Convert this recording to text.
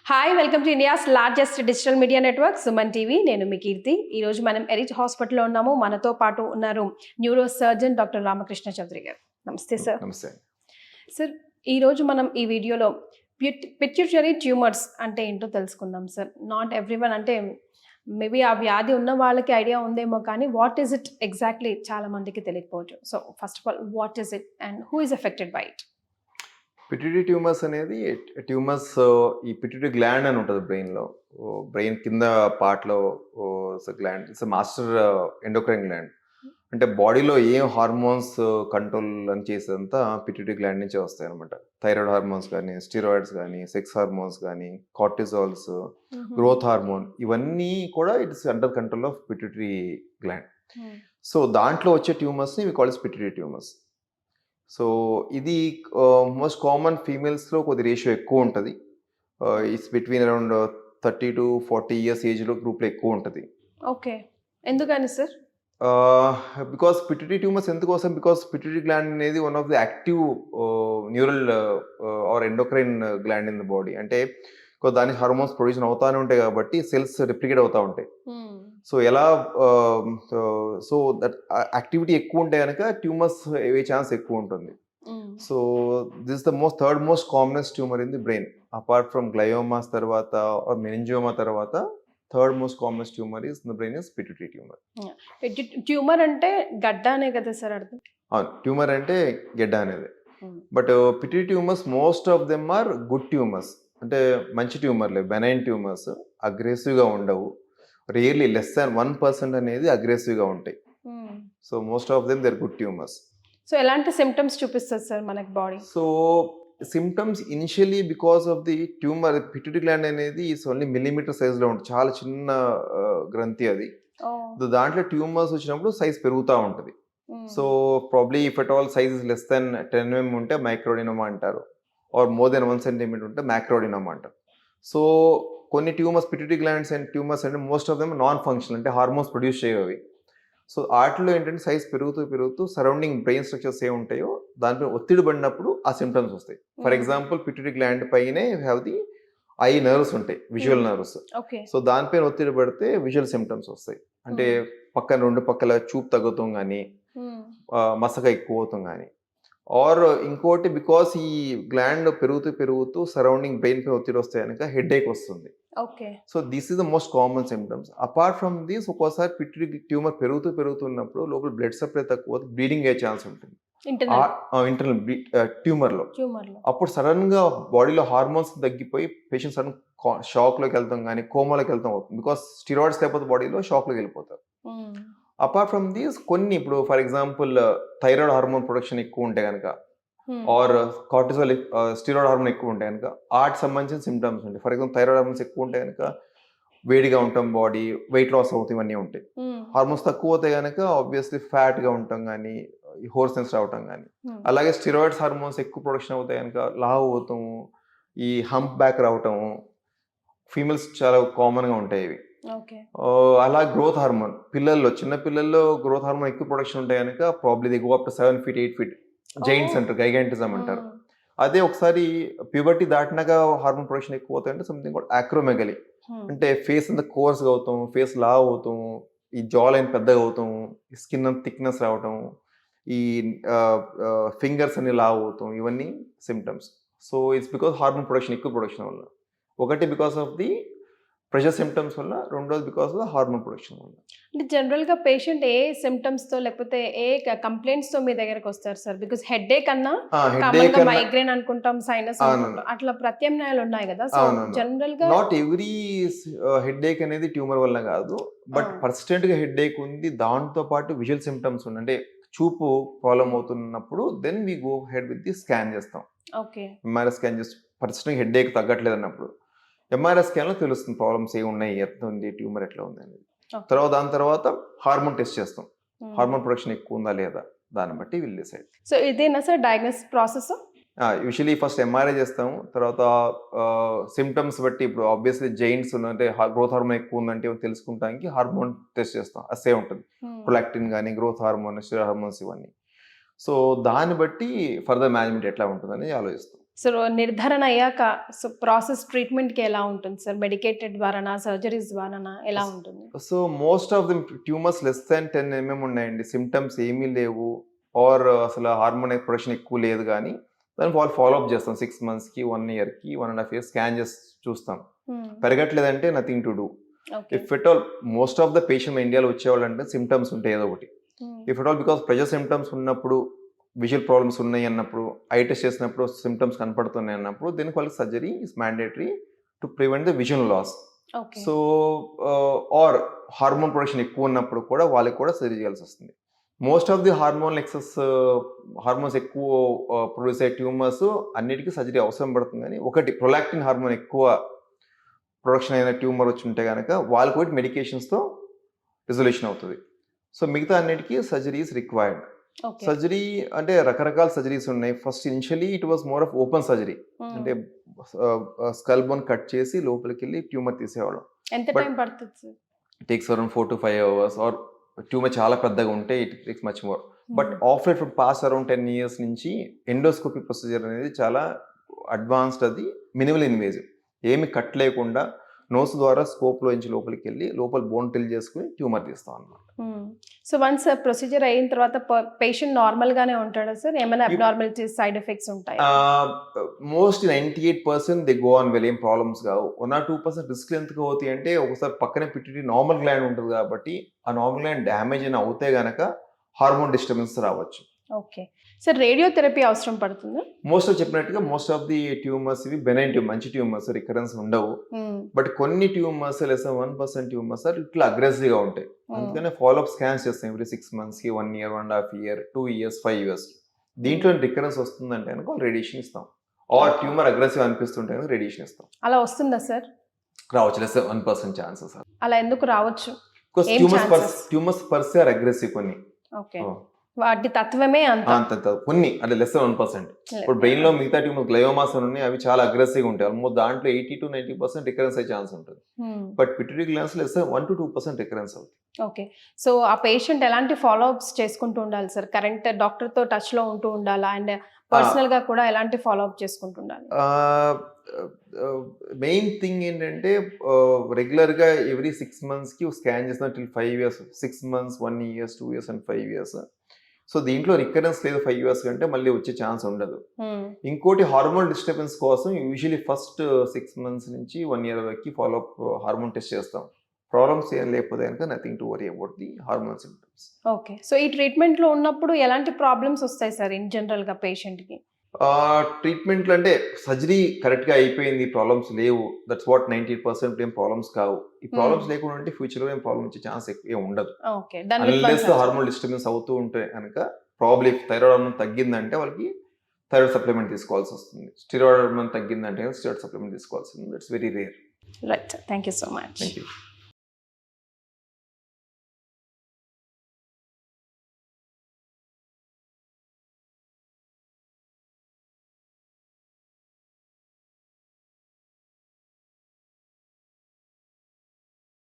Hi welcome to India's largest digital media network Suman TV. నేను మీ కీర్తి. ఈరోజు మనం ఎరిచ్ హాస్పిటల్లో ఉన్నాము. మనతో పాటు ఉన్నారు neuro surgeon doctor Ramakrishna Chowdary గారు. నమస్తే సార్. నమస్తే సార్, ఈరోజు మనం ఈ వీడియోలో పిట్యూటరీ ట్యూమర్స్ అంటే ఏంటో తెలుసుకుందాం సార్. నాట్ ఎవ్రీవన్, అంటే మేబీ ఆ వ్యాధి ఉన్న వాళ్ళకి ఐడియా ఉందేమో, కానీ వాట్ ఈస్ ఇట్ ఎగ్జాక్ట్లీ చాలా మందికి తెలియకపోవచ్చు. So first of all, what is it and who is affected by it? Pituitary tumours అనేది ట్యూమర్స్ ఈ పిట్యూటరీ గ్లాండ్ అని ఉంటుంది బ్రెయిన్లో. బ్రెయిన్ కింద పార్ట్లో gland it's master endocrine gland. అంటే బాడీలో ఏం హార్మోన్స్ కంట్రోల్ అని చేసేదంతా పిట్యూటరీ గ్లాండ్ నుంచే వస్తాయి అనమాట. థైరాయిడ్ హార్మోన్స్ కానీ, స్టీరాయిడ్స్ కానీ, సెక్స్ హార్మోన్స్ కానీ, కార్టిజాల్స్, గ్రోత్ హార్మోన్, ఇవన్నీ కూడా it's under control of pituitary gland. So దాంట్లో వచ్చే ట్యూమర్స్ని we call is pituitary tumours. So ఇది మోస్ట్ కామన్ ఫీమేల్స్లో కొద్ది రేషియో ఎక్కువ ఉంటుంది. It's between around 30 to 40 years ఏజ్లో గ్రూప్లో ఎక్కువ ఉంటుంది. ఓకే, ఎందుకని సార్? బికాస్ పిట్యూటరీ ట్యూమర్స్ ఎందుకోసం, బికాస్ పిట్యూటరీ గ్లాండ్ అనేది one of the active neural or endocrine gland in the body. అంటే దాని హార్మోన్స్ ప్రొడ్యూషన్ అవుతానే ఉంటాయి కాబట్టి సెల్స్ రిప్లికేట్ అవుతూ ఉంటాయి. సో ఎలా సో దట్ యాక్టివిటీ ఎక్కువ ఉంటే కనుక ట్యూమర్స్ అయ్యే ఛాన్స్ ఎక్కువ ఉంటుంది. So this the third most commonest tumour in the brain, apart from gliomas తర్వాత ఆర్ మెనింజియోమా తర్వాత third most commonest tumour is in the brain is pituitary tumour. Tumour అంటే గడ్డ అనే కదా సార్ అర్థం? అవును, ట్యూమర్ అంటే గెడ్డ అనేది. But pituitary tumours most of them are good tumours, అంటే మంచి ట్యూమర్లే, బెనైన్ ట్యూమర్స్, అగ్రెసివ్గా ఉండవు. రియర్లీ లెస్ దాన్ 1% అనేది అగ్రెసివ్గా ఉంటాయి. So most of them they're good tumours. So ఎలాంటి సిమ్టమ్స్ చూపిస్తుంది సార్ మనకి body? So symptoms initially because of the tumour, pituitary gland అనేది ఈస్ ఓన్లీ మిల్లీమీటర్ సైజ్లో ఉంటుంది, చాలా చిన్న గ్రంథి అది. దాంట్లో ట్యూమర్స్ వచ్చినప్పుడు సైజ్ పెరుగుతూ ఉంటుంది. So probably if at all size is less than 10 mm ఉంటే మైక్రోడినోమా అంటారు, ఆర్ మోర్ దెన్ 1 centimeter ఉంటే మ్యాక్రోడినోమా అంటారు. సో కొన్ని tumours, pituitary glands and tumours అంటే most of them non functional, అంటే హార్మోన్స్ ప్రొడ్యూస్ చేయవి. సో వాటిలో ఏంటంటే సైజ్ పెరుగుతూ సరౌండింగ్ బ్రెయిన్ స్ట్రక్చర్స్ ఏ ఉంటాయో దానిపై ఒత్తిడి పడినప్పుడు ఆ సిమ్టమ్స్ వస్తాయి. ఫర్ ఎగ్జాంపుల్ పిట్యూటరీ గ్లాండ్ పైనే హ్యావ్ ది ఐ నర్వ్స్ ఉంటాయి, విజువల్ నర్వ్స్. సో దానిపైన ఒత్తిడి పడితే విజువల్ సిమ్టమ్స్ వస్తాయి. అంటే పక్కన రెండు పక్కల చూపు తగ్గుతాం కానీ, మసక ఎక్కువ అవుతాం కానీ, ఆర్ ఇంకోటి బికాస్ ఈ గ్లాండ్ పెరుగుతూ సరౌండింగ్ బ్రెయిన్ పై ఒత్తిడి వస్తే కనుక హెడేక్ వస్తుంది. So this is the most common symptoms. Apart from this, ఒక్కోసారి పిట్యూటరీ ట్యూమర్ పెరుగుతున్నప్పుడు లోపల బ్లడ్ సప్లై తక్కువ, బ్లీడింగ్ అయ్యే ఛాన్స్ ఉంటుంది ఇంటర్నల్ ట్యూమర్లో. అప్పుడు సడన్ గా బాడీలో హార్మోన్స్ తగ్గిపోయి పేషెంట్ సడన్ షాక్ లోకి వెళ్తాం కానీ, కోమాలోకి వెళ్తాం అవుతుంది. బికాస్ స్టిరాయిడ్స్ లేకపోతే బాడీలో షాక్ లోకి వెళ్ళిపోతారు. అపార్ట్ ఫ్రమ్ దీస్ కొన్ని, ఇప్పుడు for example thyroid hormone production ఎక్కువ ఉంటే కనుక, ఆర్ కార్టిజాల్ స్టీరాయిడ్ హార్మోన్ ఎక్కువ ఉంటే కనుక వాటికి సంబంధించిన సిమ్టమ్స్ ఉంటాయి. ఫర్ ఎగ్జాంపుల్ థైరాయిడ్ హార్మోన్స్ ఎక్కువ ఉంటే కనుక వేడిగా ఉంటాం, బాడీ వెయిట్ లాస్ అవుతాయి, ఇవన్నీ ఉంటాయి. హార్మోన్స్ తక్కువ అవుతాయి కనుక ఆబ్వియస్లీ ఫ్యాట్ గా ఉంటాం కానీ, హోర్సెన్స్ రావటం కానీ. అలాగే స్టీరాయిడ్స్ హార్మోన్స్ ఎక్కువ ప్రొడక్షన్ అవుతాయి కనుక లావు అవుతాము, ఈ హంప్ బ్యాక్ రావటము ఫీమేల్స్ చాలా కామన్ గా ఉంటాయి ఇవి. అలా గ్రోత్ హార్మోన్ చిన్న పిల్లల్లో గ్రోత్ హార్మోన్ ఎక్కువ ప్రొడక్షన్ ఉంటాయి కనుక probably the go up to 7 feet 8 feet, Giants అంటారు, గైగాంటిజం అంటారు. అదే ఒకసారి ప్యూబర్టీ దాటినాక హార్మోన్ ప్రొడక్షన్ ఎక్కువ అవుతాయి అంటే సంథింగ్ కూడా యాక్రోమెగలీ, అంటే ఫేస్ అంతా కోర్స్గా అవుతాం, ఫేస్ లావ్ అవుతాం, ఈ జా లైన్ పెద్దగా అవుతాం, స్కిన్ అంత థిక్నెస్ రావటం, ఈ ఫింగర్స్ అన్ని లావ్ అవుతాం, ఇవన్నీ symptoms. So it's because hormone production ఎక్కువ ప్రొడక్షన్ వల్ల, ఒకటి because of the pressure symptoms వల్ల, రెండోది because of the hormone production వల్ల. అంటే జనరల్గా పేషెంట్ ఏ సిమ్టమ్స్ తో లేకపోతే ఏ కంప్లైంట్స్ తో మీ దగ్గరకు వస్తారు సార్? బికాస్ హెడేక్ అన్నా మైగ్రేన్ అనుకుంటాం, సైనస్ అనుకుంటాం, అట్లా ప్రత్యామ్నాయాలు ఉన్నాయి కదా. సో జనరల్ గా నాట్ ఎవ్రీ హెడేక్ అనేది ట్యూమర్ వల్ల కాదు, బట్ పర్సిస్టెంట్ గా హెడేక్ ఉంది, దాంతో పాటు విజువల్ సిమ్టమ్స్ ఉన్నాయి, అంటే చూపు ప్రాబ్లం అవుతున్నప్పుడు then we go head with the scan చేస్తాం. ఎంఆర్ఐ స్కాన్ చేసి పర్సిస్టెంట్ హెడేక్ తగ్గట్లేదు అన్నప్పుడు ఎంఆర్ఐ స్కాన్ లో తెలుస్తుంది ప్రాబ్లమ్స్ ఏ ఉన్నాయి, ఎట్లా ఉంది, ట్యూమర్ ఎట్లా ఉంది అనేది. దాని తర్వాత హార్మోన్ టెస్ట్ చేస్తాం, హార్మోన్ ప్రొడక్షన్ ఎక్కువ ఉందా లేదా, దాన్ని బట్టి విల్ డిసైడ్. సో ఇదేనా sir diagnosis process? Usually first MRI చేస్తాము, తర్వాత సిమ్టమ్స్ బట్టి, ఇప్పుడు ఆబ్వియస్లీ జైంట్స్ అంటే గ్రోత్ హార్మోన్ ఎక్కువ ఉందంటే తెలుసుకుంటానికి హార్మోన్ టెస్ట్ చేస్తాం, అసే ఉంటుంది, ప్రొలాక్టిన్ కానీ, గ్రోత్ హార్మోన్, స్టెరాయిడ్ హార్మోన్స్, ఇవన్నీ. సో దాన్ని బట్టి ఫర్దర్ మేనేజ్మెంట్ ఎట్లా ఉంటుందని ఆలోచిస్తాం. సో నిర్ధారణ అయ్యాక సో ప్రాసెస్ ట్రీట్మెంట్కి ఎలా ఉంటుంది సార్? మెడికేటెడ్ ద్వారానా, సర్జరీస్ ద్వారానా ఎలా ఉంటుంది? So most of the tumours less than 10 mm ఉన్నాయండి. సిమ్టమ్స్ ఏమీ లేవు ఆర్ అసలు హార్మోన్ ప్రొడక్షన్ ఎక్కువ లేదు కానీ దాన్ని వాళ్ళు ఫాలో అప్ చేస్తాం 6 monthsకి 1 yearకి 1.5 years స్కాన్ చేసి చూస్తాం. పెరగట్లేదంటే nothing to do. Okay. If at all most of the patient ఇండియాలో వచ్చేవాళ్ళు అంటే సిమ్టమ్స్ ఉంటాయి ఏదో ఒకటి. If at all because pressure symptoms ఉన్నప్పుడు, విజువల్ ప్రాబ్లమ్స్ ఉన్నాయి అన్నప్పుడు, ఐ టెస్ట్ చేసినప్పుడు సిమ్టమ్స్ కనపడుతున్నాయి అన్నప్పుడు దీనికి వాళ్ళకి surgery is mandatory to prevent the vision loss. Okay. So or hormone production ఎక్కువ ఉన్నప్పుడు కూడా వాళ్ళకి కూడా సర్జరీ చేయాల్సి వస్తుంది. Most of the hormone excess hormones ఎక్కువ ప్రొడ్యూస్ అయ్యే ట్యూమర్స్ అన్నిటికీ సర్జరీ అవసరం పడుతుంది. కానీ ఒకటి ప్రొలాక్టిన్ హార్మోన్ ఎక్కువ ప్రొడక్షన్ అయిన ట్యూమర్ వచ్చి ఉంటే కనుక వాళ్ళకి ఒకటి మెడికేషన్స్తో రిజల్యూషన్ అవుతుంది. సో మిగతా అన్నిటికీ surgery is required. Okay. Surgery అంటే రకరకాల సర్జరీస్ ఉన్నాయి. First initially it was more of open surgery, అంటే స్కల్ బోన్ కట్ చేసి లోపలికి వెళ్ళి ట్యూమర్ తీసేవాళ్ళం. ఎంత But- టైం పడుతుంది sir? Takes around 4 to 5 hours or tumour చాలా పెద్దగా ఉంటే it takes much more. But after from past around 10 years నుంచి ఎండోస్కోపీ ప్రొసీజర్ అనేది చాలా అడ్వాన్స్డ్, అది మినిమల్ ఇన్వేజివ్, ఏమి కట్ లేకుండా నోస్ ద్వారా స్కోప్లో నుంచి లోపలికి వెళ్ళి లోపల బోన్ టిల్ చేసుకుని ట్యూమర్ తీస్తాం అన్నమాట. సో వన్స్ ప్రొసీజర్ అయిన తర్వాత పేషెంట్ నార్మల్ గానే ఉంటాడా సార్? ఏమైనా అబ్నార్మాలిటీస్, సైడ్ ఎఫెక్ట్స్ ఉంటాయి? Most 98% they go on well, ఏం ప్రాబ్లమ్స్ కావు. 1 or 2% రిస్క్ ఎందుకు అవుతాయి అంటే ఒకసారి పక్కనే పిట్యూటరీ నార్మల్ గ్లాండ్ ఉంటుంది కాబట్టి ఆ నార్మల్ గ్లాండ్ డ్యామేజ్ అయినా అవుతే గనక హార్మోన్ డిస్టర్బెన్స్ రావచ్చు. ఓకే. సార్ రేడియోథెరపీ అవసరం పడుతుందా? మోస్ట్ ఆఫ్ చెప్పినట్టుగా మోస్ట్ ఆఫ్ ది ట్యూమర్స్ ఇవి బెనైన్ ట్యూమర్, మంచి ట్యూమర్స్, రికరెన్స్ ఉండవు. బట్ కొన్ని ట్యూమర్స్ లెస్ 1% ట్యూమర్స్ ఇట్లా అగ్రెసివ్ గా ఉంటాయి. అందుకనే ఫాలోఅప్ స్కాన్స్ చేస్తాం every 6 monthsకి, 1 year, 1.5 year, 2 years, 5 years. దీంట్లో రికరెన్స్ వస్తుందంటే కనుక రేడియేషన్ ఇస్తాం. ఆర్ ట్యూమర్ అగ్రెసివ్ అనిపిస్తుంటే కనుక రేడియేషన్ ఇస్తాం. అలా వస్తుందా సార్? రావచ్చు, లెస్ 1% ఛాన్సెస్. అలా ఎందుకు రావచ్చు? ఏం ట్యూమర్స్ పర్సే ఆర్ అగ్రెసివ్ కొన్ని. ఓకే. వాటి తత్వమే అంత. అంత కొన్ని అంటే లెస్ 1%. ఇప్పుడు బ్రెయిన్ లో మిగతా ట్యూమర్ గ్లయోమాస్ ఉన్నాయి, అవి చాలా అగ్రెసివ్ ఉంటాయి. ఆల్మోస్ట్ దాంట్లో 80 to 90% రికరెన్స్ అయ్యే ఛాన్స్ ఉంటుంది. But pituitary glands less 1 to 2% recurrence అవుతుంది. ఓకే. సో ఆ పేషెంట్ ఎలాంటి ఫాలోఅప్స్ చేసుకుంటూ ఉండాలి సార్? కరెంట్ డాక్టర్ తో టచ్ లో ఉంటూ ఉండాలా? అండ్ పర్సనల్ గా కూడా ఎలాంటి ఫాలోఅప్ చేసుకుంటూ ఉండాలి? మెయిన్ థింగ్ ఏంటంటే రెగ్యులర్ గా ఎవ్రీ 6 monthsకి స్కాన్ చేసిన till 5 years, 6 months, 1 year, 2 years and 5 years. So దీంట్లో రికరెన్స్ లేదు 5 years కంటే మళ్ళీ వచ్చే ఛాన్స్ ఉండదు. ఇంకోటి హార్మోన్ డిస్టర్బెన్స్ కోసం యూజువలీ ఫస్ట్ 6 months నుంచి 1 year వరకు ఫాలోఅప్ హార్మోన్ టెస్ట్ చేస్తాం. ప్రాబ్లమ్స్ ఏం లేకపోతే కనుక nothing to worry about the hormone symptoms. Okay. So ఈ ట్రీట్మెంట్ లో ఉన్నప్పుడు ఎలాంటి ప్రాబ్లమ్స్ వస్తాయి సార్ ఇన్ జనరల్ గా పేషెంట్ కి? ట్రీట్మెంట్లో అంటే సర్జరీ కరెక్ట్ గా అయిపోయింది, ప్రాబ్లమ్స్ లేవు, దట్స్ వాట్ 90% ఏం ప్రాబ్లమ్స్ కావు. ఈ ప్రాబ్లమ్స్ లేకుండా ఉంటే ఫ్యూచర్ లో ఏం ప్రాబ్లమ్ వచ్చే ఛాన్స్ ఎక్కువ ఉండదు. ఓకే. అన్లెస్ హార్మోన్ డిస్టర్బెన్స్ అవుతూ ఉంటే కనుక ప్రాబ్లీ థైరాయిడ్ హార్మోన్ తగ్గిందంటే వాళ్ళకి థైరాయిడ్ సప్లిమెంట్ తీసుకోవాల్సి వస్తుంది. స్టిరాయిడ్ హార్మోన్ తగ్గిందంటే స్టిరాయిడ్ సప్లిమెంట్ తీసుకోవాల్సి వస్తుంది. That's very rare. Right sir. Thank you so much. Thank you.